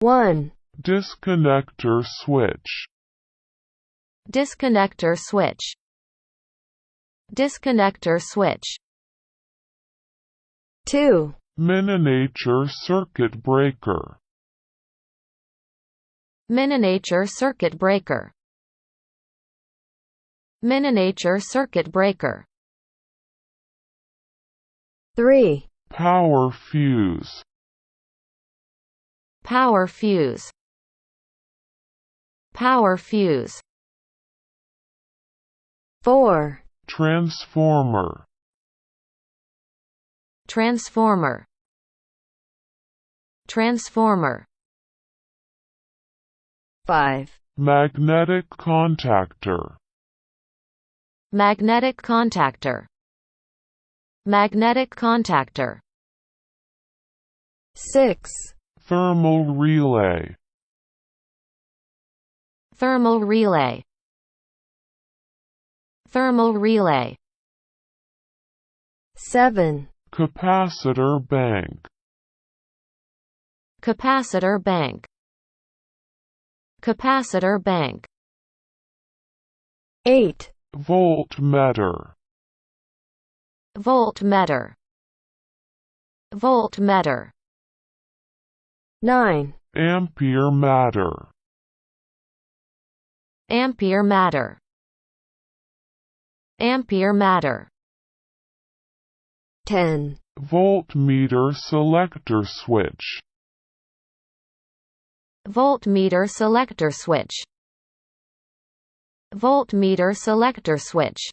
1. Disconnector switch. Disconnector switch. Disconnector switch. 2. Miniature circuit breaker. Miniature circuit breaker. Miniature circuit breaker. 3. Power fuse. Power fuse. Power fuse. 4. Transformer. Transformer. Transformer. 5. Magnetic contactor. Magnetic contactor. Magnetic contactor. 6. Thermal relay. Thermal relay. Thermal relay. 7. Capacitor bank. Capacitor bank. Capacitor bank. 8. Voltmeter. Voltmeter. Voltmeter. 9. Ampere matter. Ampere matter. Ampere matter. 10. Voltmeter selector switch. Voltmeter selector switch. Voltmeter selector switch.